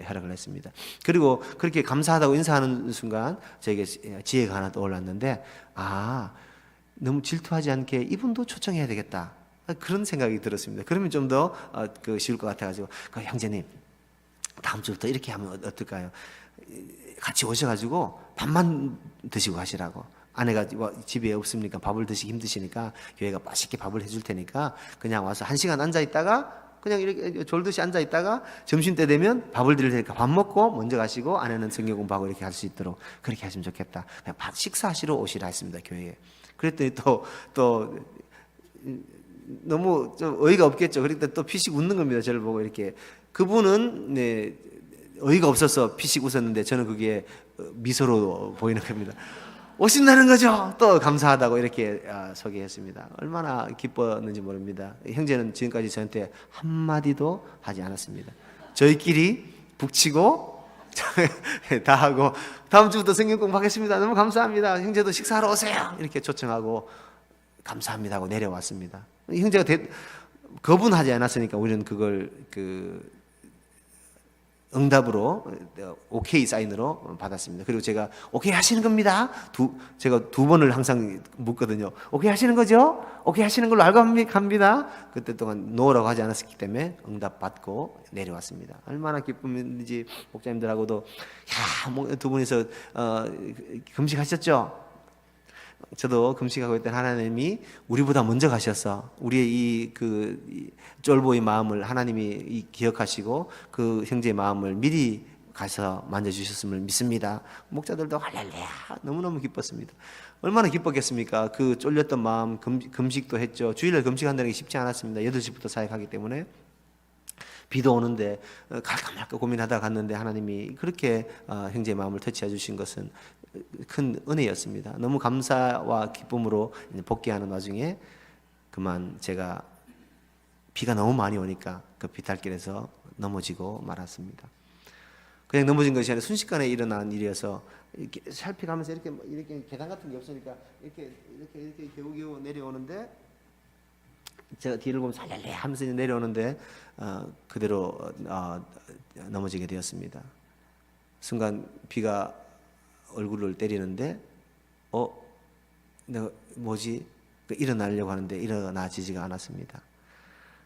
허락을 했습니다. 그리고 그렇게 감사하다고 인사하는 순간 저에게 지혜가 하나 떠올랐는데 너무 질투하지 않게 이분도 초청해야 되겠다. 그런 생각이 들었습니다. 그러면 좀 더 쉬울 것 같아가지고 형제님 다음 주부터 이렇게 하면 어떨까요? 같이 오셔가지고 밥만 드시고 가시라고. 아내가 집에 없으니까 밥을 드시기 힘드시니까 교회가 맛있게 밥을 해줄 테니까 그냥 와서 1시간 앉아있다가 그냥 이렇게 졸듯이 앉아있다가 점심때 되면 밥을 드릴 테니까 밥 먹고 먼저 가시고 아내는 성경 공부하고 이렇게 할 수 있도록 그렇게 하시면 좋겠다. 그냥 식사하시러 오시라 했습니다. 교회에. 그랬더니 또 너무 좀 어이가 없겠죠. 그러니까 또 피식 웃는 겁니다. 저를 보고 이렇게. 그분은 어이가 없어서 피식 웃었는데 저는 그게 미소로 보이는 겁니다. 오신다는 거죠. 또 감사하다고 이렇게 소개했습니다. 얼마나 기뻤는지 모릅니다. 형제는 지금까지 저한테 한마디도 하지 않았습니다. 저희끼리 북치고 다 하고 다음 주부터 성경 공부하겠습니다. 너무 감사합니다. 형제도 식사하러 오세요. 이렇게 초청하고 감사합니다 하고 내려왔습니다. 형제가 거부하지 않았으니까 우리는 그걸 응답으로 오케이 사인으로 받았습니다. 그리고 제가 오케이 하시는 겁니다. 제가 2번을 항상 묻거든요. 오케이 하시는 거죠? 오케이 하시는 걸로 알고 갑니다. 그때 동안 노라고 하지 않았기 때문에 응답 받고 내려왔습니다. 얼마나 기쁨인지 목자님들하고도 두 분이서 금식하셨죠? 저도 금식하고 있던 하나님이 우리보다 먼저 가셔서 우리의 이 쫄보의 마음을 하나님이 기억하시고 그 형제의 마음을 미리 가서 만져주셨음을 믿습니다. 목자들도 할렐루야 너무너무 기뻤습니다. 얼마나 기뻤겠습니까? 그 쫄렸던 마음 금식도 했죠. 주일날 금식한다는 게 쉽지 않았습니다. 8시부터 사역하기 때문에 비도 오는데 갈까 말까 고민하다가 갔는데 하나님이 그렇게 형제의 마음을 터치해 주신 것은 큰 은혜였습니다. 너무 감사와 기쁨으로 복귀하는 와중에 그만 제가 비가 너무 많이 오니까 그 비탈길에서 넘어지고 말았습니다. 그냥 넘어진 것이 아니라 순식간에 일어난 일이어서 이렇게 살펴가면서 이렇게 계단 같은 게 없으니까 이렇게 겨우겨우 내려오는데 제가 뒤를 보면서 할렐루야 하면서 내려오는데 그대로 넘어지게 되었습니다. 순간 비가 얼굴을 때리는데 내가 뭐지? 일어나려고 하는데 일어나지지가 않았습니다.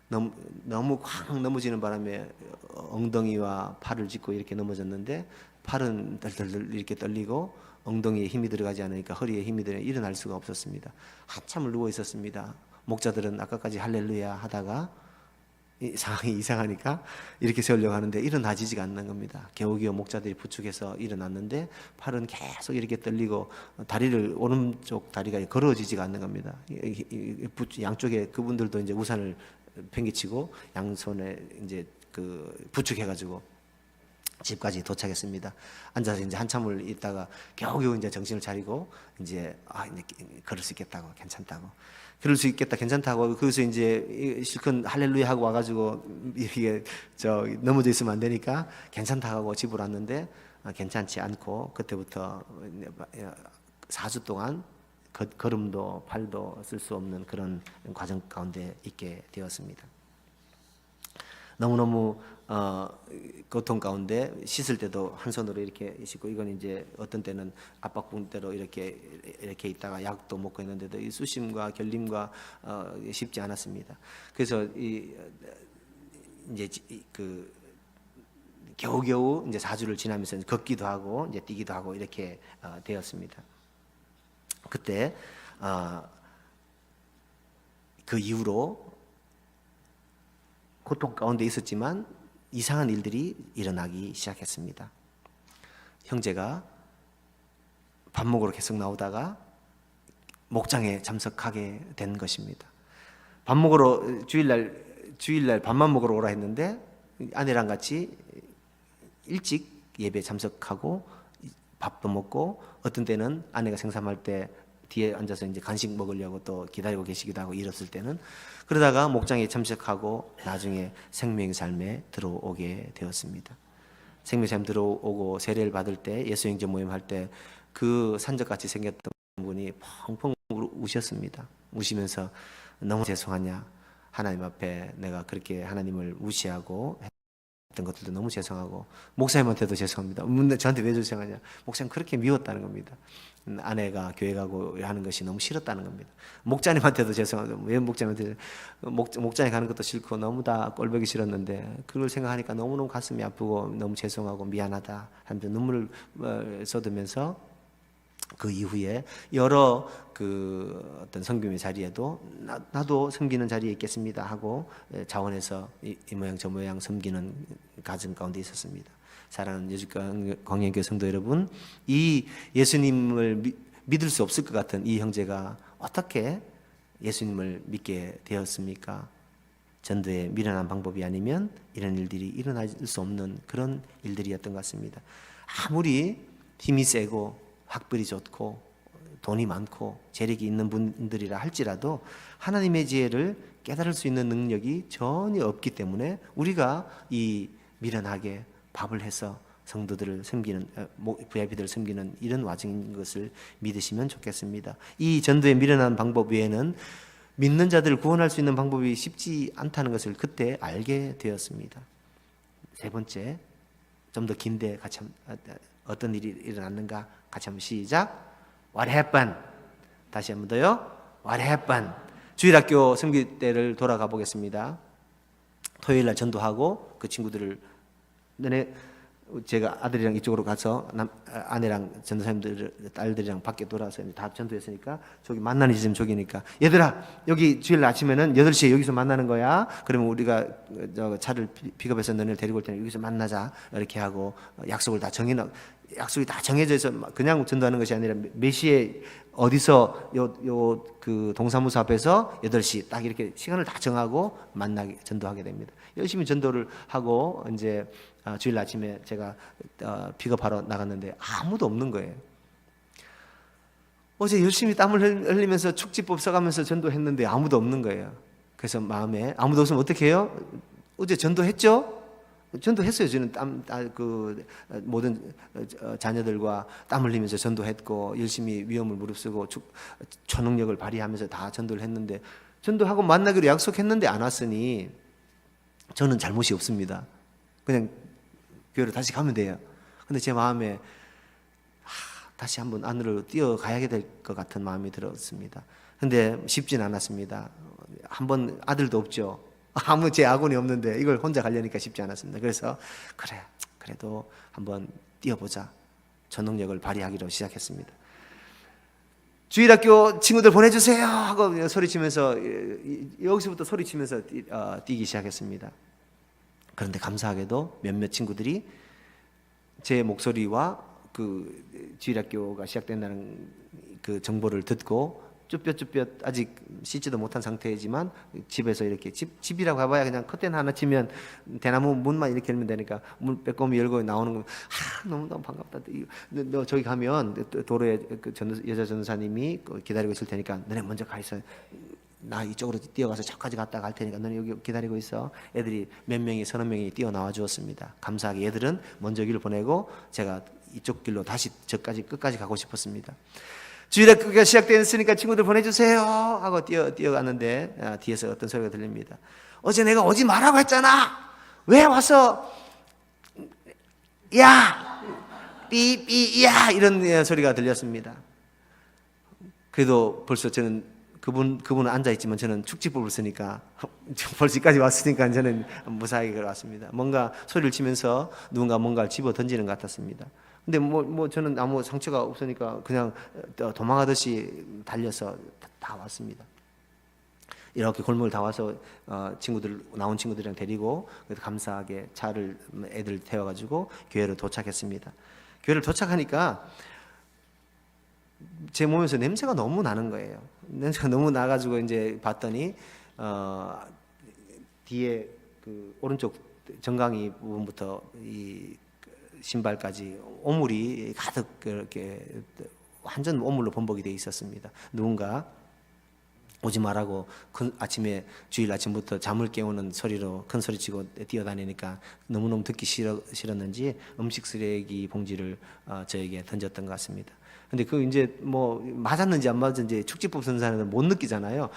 너무 확 넘어지는 바람에 엉덩이와 팔을 짚고 이렇게 넘어졌는데 팔은 덜덜덜 이렇게 떨리고 엉덩이에 힘이 들어가지 않으니까 허리에 힘이 들어 일어날 수가 없었습니다. 한참을 누워 있었습니다. 목자들은 아까까지 할렐루야 하다가 이 상황이 이상하니까 이렇게 세우려고 하는데 일어나지지가 않는 겁니다. 겨우겨우 목자들이 부축해서 일어났는데 팔은 계속 이렇게 떨리고 다리를 오른쪽 다리가 걸어지지가 않는 겁니다. 양쪽에 그분들도 이제 우산을 팽개치고 양손에 이제 그 부축해가지고 집까지 도착했습니다. 앉아서 이제 한참을 있다가 겨우겨우 이제 정신을 차리고 이제 이제 걸을 수 있겠다고, 괜찮다고, 그럴 수 있겠다, 괜찮다고. 거기서 이제 실컷 할렐루야 하고 와가지고 이렇게 넘어져 있으면 안 되니까 괜찮다 하고 집으로 왔는데 괜찮지 않고 그때부터 4주 동안 걸음도 팔도 쓸 수 없는 그런 과정 가운데 있게 되었습니다. 너무너무 고통 가운데 씻을 때도 한 손으로 이렇게 씻고, 이건 이제 어떤 때는 압박붕대로 이렇게 있다가 약도 먹고 있는데도 이 수심과 결림과 쉽지 않았습니다. 그래서 이제 그 겨우겨우 이제 4주를 지나면서 걷기도 하고 이제 뛰기도 하고 이렇게 되었습니다. 그때 그 이후로 고통 가운데 있었지만 이상한 일들이 일어나기 시작했습니다. 형제가 밥 먹으러 계속 나오다가 목장에 참석하게 된 것입니다. 밥 먹으러 주일날 밥만 먹으러 오라 했는데 아내랑 같이 일찍 예배 참석하고 밥도 먹고, 어떤 때는 아내가 생삼할 때 뒤에 앉아서 이제 간식 먹으려고 또 기다리고 계시기도 하고 이랬을 때는, 그러다가 목장에 참석하고 나중에 생명의 삶에 들어오게 되었습니다. 생명의 삶 들어오고 세례를 받을 때, 예수행전 모임할 때 그 산적같이 생겼던 분이 펑펑 우셨습니다. 우시면서 너무 죄송하냐, 하나님 앞에 내가 그렇게 하나님을 무시하고 했던 것들도 너무 죄송하고, 목사님한테도 죄송합니다. 저한테 왜 죄송하냐, 목사님 그렇게 미웠다는 겁니다. 아내가 교회 가고 하는 것이 너무 싫었다는 겁니다. 목자님한테도 죄송하고, 왜 목자님한테, 목장에 가는 것도 싫고 너무 다 꼴보기 싫었는데 그걸 생각하니까 너무너무 가슴이 아프고 너무 죄송하고 미안하다 하면서 눈물을 쏟으면서, 그 이후에 여러 그 어떤 섬김의 자리에도 나도 섬기는 자리에 있겠습니다 하고 자원해서 이 모양 저 모양 섬기는 가정 가운데 있었습니다. 사랑하는 여주광양교회 성도 여러분, 이 예수님을 믿을 수 없을 것 같은 이 형제가 어떻게 예수님을 믿게 되었습니까? 전도에 미련한 방법이 아니면 이런 일들이 일어날 수 없는 그런 일들이었던 것 같습니다. 아무리 힘이 세고 학벌이 좋고 돈이 많고 재력이 있는 분들이라 할지라도 하나님의 지혜를 깨달을 수 있는 능력이 전혀 없기 때문에 우리가 이 미련하게 밥을 해서 성도들을 섬기는, VIP들을 섬기는 이런 와중인 것을 믿으시면 좋겠습니다. 이 전도의 미련한 방법 외에는 믿는 자들을 구원할 수 있는 방법이 쉽지 않다는 것을 그때 알게 되었습니다. 세 번째, 좀 더 긴데 같이 어떤 일이 일어났는가 같이 한번 시작. What happened? 다시 한번 더요. What happened? 주일학교 섬길 때를 돌아가 보겠습니다. 토요일 날 전도하고 그 친구들을, 너네 제가 아들이랑 이쪽으로 가서 아내랑 전도사님들 딸들이랑 밖에 돌아서 다 전도했으니까 저기 만나는 지점 저기니까, 얘들아 여기 주일 아침에는 8시에 여기서 만나는 거야. 그러면 우리가 차를 픽업해서 너네를 데리고 올 테니까 여기서 만나자 이렇게 하고 약속이 다 정해져 있어. 그냥 전도하는 것이 아니라 몇 시에 어디서 그 동사무소 앞에서 8시 딱 이렇게 시간을 다 정하고 만나게 전도하게 됩니다. 열심히 전도를 하고 이제 주일 아침에 제가 픽업하러 나갔는데 아무도 없는 거예요. 어제 열심히 땀을 흘리면서 축지법 써가면서 전도했는데 아무도 없는 거예요. 그래서 마음에, 아무도 없으면 어떻게 해요? 어제 전도했죠? 전도했어요. 저는 모든 자녀들과 땀 흘리면서 전도했고 열심히 위험을 무릅쓰고 초능력을 발휘하면서 다 전도를 했는데, 전도하고 만나기로 약속했는데 안 왔으니 저는 잘못이 없습니다. 그냥 교회로 다시 가면 돼요. 근데 제 마음에 다시 한번 안으로 뛰어가야 될 것 같은 마음이 들었습니다. 근데 쉽진 않았습니다. 한번 아들도 없죠. 아무 제 아군이 없는데 이걸 혼자 가려니까 쉽지 않았습니다. 그래서 그래도 한번 뛰어보자. 전능력을 발휘하기로 시작했습니다. 주일학교 친구들 보내주세요 하고 소리치면서 여기서부터 소리치면서 뛰기 시작했습니다. 그런데 감사하게도 몇몇 친구들이 제 목소리와 그 주일학교가 시작된다는 그 정보를 듣고 쭈뼛쭈뼛 아직 씻지도 못한 상태이지만 집에서 이렇게 집이라고 해봐야 그냥 커튼 하나 치면 대나무 문만 이렇게 열면 되니까 문 빼꼼히 열고 나오는 거 너무너무 반갑다. 너 저기 가면 도로에 그 여자 전도사님이 기다리고 있을 테니까 너네 먼저 가 있어. 나 이쪽으로 뛰어가서 저까지 갔다 갈 테니까 너는 여기 기다리고 있어. 애들이 몇 명이 서너 명이 뛰어나와 주었습니다. 감사하게 애들은 먼저 길을 보내고 제가 이쪽 길로 다시 저까지 끝까지 가고 싶었습니다. 주일학교가 시작됐으니까 친구들 보내주세요 하고 뛰어갔는데 뒤에서 어떤 소리가 들립니다. 어제 내가 오지 말라고 했잖아. 왜 와서 야 삐삐야 이런 소리가 들렸습니다. 그래도 벌써 저는 그분은 앉아있지만 저는 축지법을 쓰니까 벌써 여기까지 왔으니까 저는 무사하게 걸어왔습니다. 뭔가 소리를 치면서 누군가 뭔가를 집어 던지는 것 같았습니다. 근데 저는 아무 상처가 없으니까 그냥 도망하듯이 달려서 다 왔습니다. 이렇게 골목을 다 와서 나온 친구들이랑 데리고 감사하게 차를 애들 태워가지고 교회로 도착했습니다. 교회를 도착하니까 제 몸에서 냄새가 너무 나는 거예요. 냄새가 너무 나가지고 이제 봤더니 뒤에 그 오른쪽 정강이 부분부터 이 신발까지 오물이 가득 그렇게 완전 오물로 범벅이 되어 있었습니다. 누군가 오지 말라고 아침에 주일 아침부터 잠을 깨우는 소리로 큰 소리치고 뛰어다니니까 너무너무 듣기 싫었는지 음식 쓰레기 봉지를 저에게 던졌던 것 같습니다. 근데 그 이제 맞았는지 안 맞았는지 축지법 선사는 못 느끼잖아요.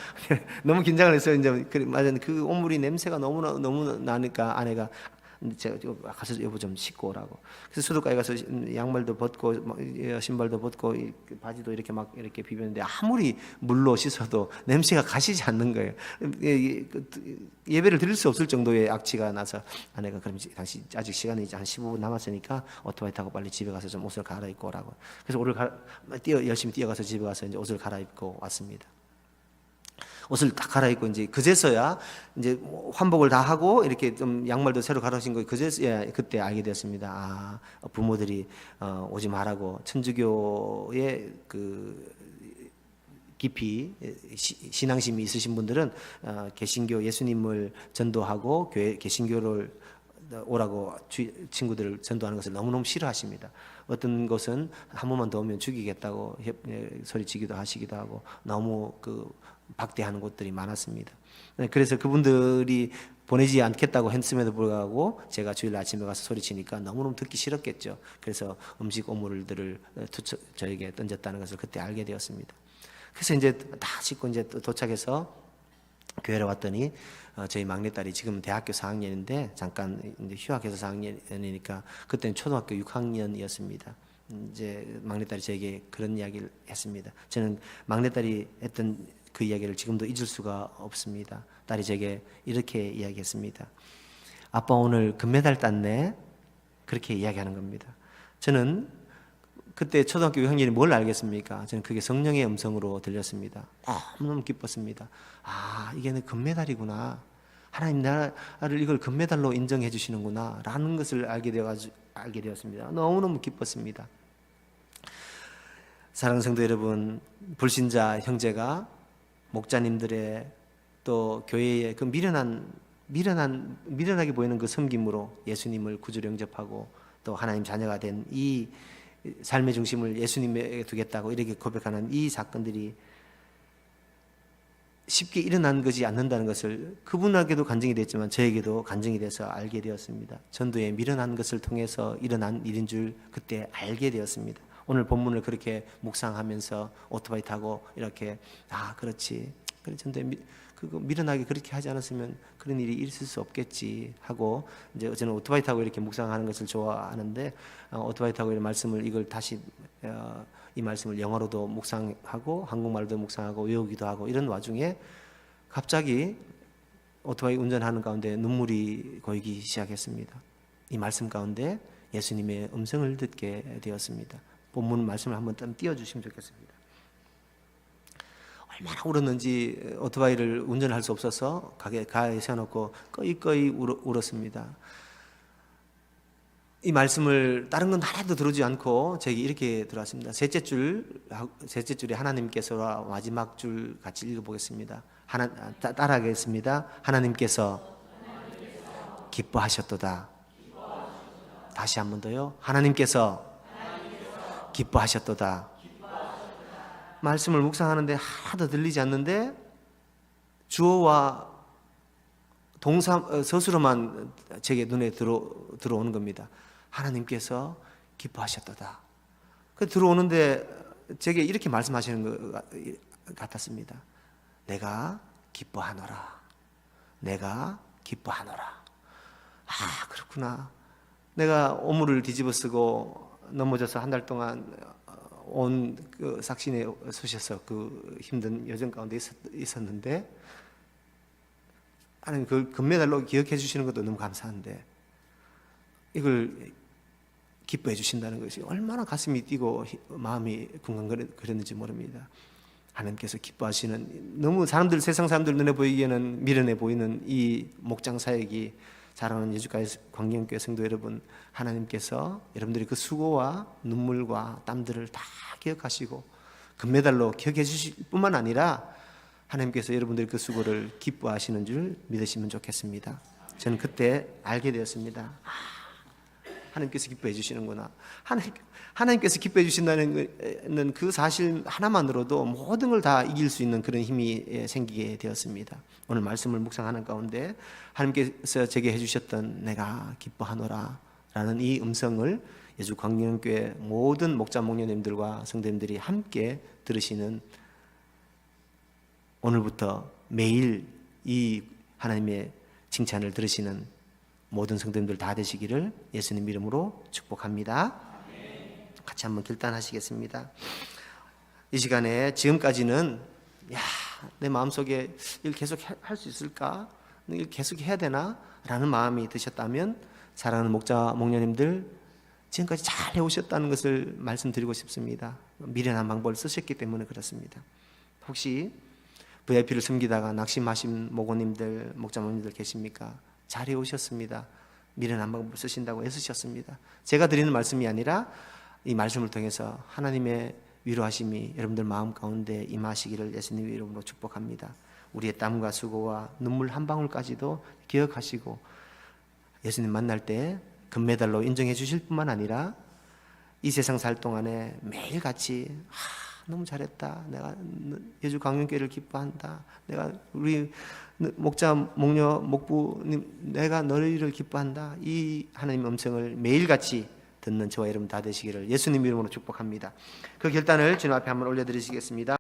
너무 긴장을 해서 이제 맞았는데 그 오물이 냄새가 너무 나니까 아내가 제가 가서 여보 좀 씻고 오라고. 그래서 수도가에 가서 양말도 벗고 신발도 벗고 바지도 이렇게 막 이렇게 비볐는데 아무리 물로 씻어도 냄새가 가시지 않는 거예요. 예배를 드릴 수 없을 정도의 악취가 나서 아내가 그럼 당신 아직 시간이 한 15분 남았으니까 오토바이 타고 빨리 집에 가서 좀 옷을 갈아입고 오라고. 그래서 열심히 뛰어가서 집에 가서 이제 옷을 갈아입고 왔습니다. 옷을 딱 갈아입고 이제 그제서야 이제 환복을 다 하고 이렇게 좀 양말도 새로 갈아신 거 그제서야 그때 알게 되었습니다. 부모들이 오지 말라고 천주교의 그 깊이 신앙심이 있으신 분들은 개신교 예수님을 전도하고 교회 개신교를 오라고 친구들을 전도하는 것을 너무너무 싫어하십니다. 어떤 것은 한 번만 더 오면 죽이겠다고 소리치기도 하시기도 하고 너무 박대하는 곳들이 많았습니다. 그래서 그분들이 보내지 않겠다고 했음에도 불구하고 제가 주일 아침에 가서 소리치니까 너무너무 듣기 싫었겠죠. 그래서 음식 오물들을 저에게 던졌다는 것을 그때 알게 되었습니다. 그래서 이제 다 씻고 이제 도착해서 교회로 왔더니 저희 막내딸이 지금 대학교 4학년인데 잠깐 이제 휴학해서 4학년이니까 그때는 초등학교 6학년이었습니다. 이제 막내딸이 저에게 그런 이야기를 했습니다. 저는 막내딸이 했던 그 이야기를 지금도 잊을 수가 없습니다. 딸이 제게 이렇게 이야기했습니다. 아빠 오늘 금메달 땄네. 그렇게 이야기하는 겁니다. 저는 그때 초등학교 6학년이 뭘 알겠습니까? 저는 그게 성령의 음성으로 들렸습니다. 너무 기뻤습니다. 이게 내 금메달이구나. 하나님 나를 이걸 금메달로 인정해 주시는구나 라는 것을 알게 되었습니다. 너무너무 기뻤습니다. 사랑하는 성도 여러분, 불신자 형제가 목자님들의 또 교회의 그 미련하게 보이는 그 섬김으로 예수님을 구주로 영접하고 또 하나님 자녀가 된 이 삶의 중심을 예수님에게 두겠다고 이렇게 고백하는 이 사건들이 쉽게 일어난 것이 않는다는 것을 그분에게도 간증이 됐지만 저에게도 간증이 돼서 알게 되었습니다. 전도에 미련한 것을 통해서 일어난 일인 줄 그때 알게 되었습니다. 오늘 본문을 그렇게 묵상하면서 오토바이 타고 이렇게 그렇지. 그래 전도에 그거 미련하게 그렇게 하지 않았으면 그런 일이 있을 수 없겠지 하고 이제 저는 오토바이 타고 이렇게 묵상하는 것을 좋아하는데 오토바이 타고 이런 말씀을 이걸 다시 이 말씀을 영어로도 묵상하고 한국말도 묵상하고 외우기도 하고 이런 와중에 갑자기 오토바이 운전하는 가운데 눈물이 고이기 시작했습니다. 이 말씀 가운데 예수님의 음성을 듣게 되었습니다. 본문 말씀을 한번 좀 띄워주시면 좋겠습니다. 얼마나 울었는지 오토바이를 운전할 수 없어서 가에 세워놓고 꺼이꺼이 울었습니다. 이 말씀을 다른 건 하나도 들어주지 않고 제게 이렇게 들어왔습니다. 셋째 줄에 하나님께서와 마지막 줄 같이 읽어보겠습니다. 따라하겠습니다. 하나님께서 기뻐하셨도다. 다시 한 번 더요. 하나님께서 기뻐하셨도다. 말씀을 묵상하는데 하나도 들리지 않는데 주어와 동사 서술어만 제게 눈에 들어오는 겁니다. 하나님께서 기뻐하셨도다. 들어오는데 제게 이렇게 말씀하시는 것 같았습니다. 내가 기뻐하노라. 내가 기뻐하노라. 아, 그렇구나. 내가 오물을 뒤집어 쓰고 넘어져서 한 달 동안 온 그 삭신에 쑤셔서 그 힘든 여정 가운데 있었는데 하나님 그 금메달로 기억해 주시는 것도 너무 감사한데 이걸 기뻐해 주신다는 것이 얼마나 가슴이 뛰고 마음이 쿵쾅거렸는지 모릅니다. 하나님께서 기뻐하시는, 너무 세상 사람들 눈에 보이기에는 미련해 보이는 이 목장 사역이 사랑하는 예주가의 광명교회 성도 여러분, 하나님께서 여러분들이 그 수고와 눈물과 땀들을 다 기억하시고 금메달로 기억해 주실 뿐만 아니라 하나님께서 여러분들이 그 수고를 기뻐하시는 줄 믿으시면 좋겠습니다. 저는 그때 알게 되었습니다. 하나님께서 기뻐해 주시는구나. 하나님께서 기뻐해 주신다는 그 사실 하나만으로도 모든 걸 다 이길 수 있는 그런 힘이 생기게 되었습니다. 오늘 말씀을 묵상하는 가운데 하나님께서 제게 해주셨던 내가 기뻐하노라 라는 이 음성을 예수 광명교회 모든 목자 목녀님들과 성도님들이 함께 들으시는, 오늘부터 매일 이 하나님의 칭찬을 들으시는 모든 성도님들 다 되시기를 예수님 이름으로 축복합니다. 같이 한번 결단하시겠습니다. 이 시간에 지금까지는 내 마음속에 이걸 계속 할 수 있을까? 이걸 계속 해야 되나? 라는 마음이 드셨다면 사랑하는 목자 목녀님들, 지금까지 잘 해오셨다는 것을 말씀드리고 싶습니다. 미련한 방법을 쓰셨기 때문에 그렇습니다. 혹시 VIP를 섬기다가 낙심하신 목원님들, 목자 목님들 계십니까? 잘 해오셨습니다. 미련한 방법을 쓰신다고 애쓰셨습니다. 제가 드리는 말씀이 아니라 이 말씀을 통해서 하나님의 위로하심이 여러분들 마음 가운데 임하시기를 예수님 이름으로 축복합니다. 우리의 땀과 수고와 눈물 한 방울까지도 기억하시고 예수님 만날 때 금메달로 인정해 주실 뿐만 아니라 이 세상 살 동안에 매일같이 너무 잘했다. 내가 예주 광명교회를 기뻐한다. 내가 우리 목자 목녀 목부님 내가 너희를 기뻐한다. 이 하나님의 음성을 매일같이 듣는 저와 여러분 다 되시기를 예수님 이름으로 축복합니다. 그 결단을 주님 앞에 한번 올려드리시겠습니다.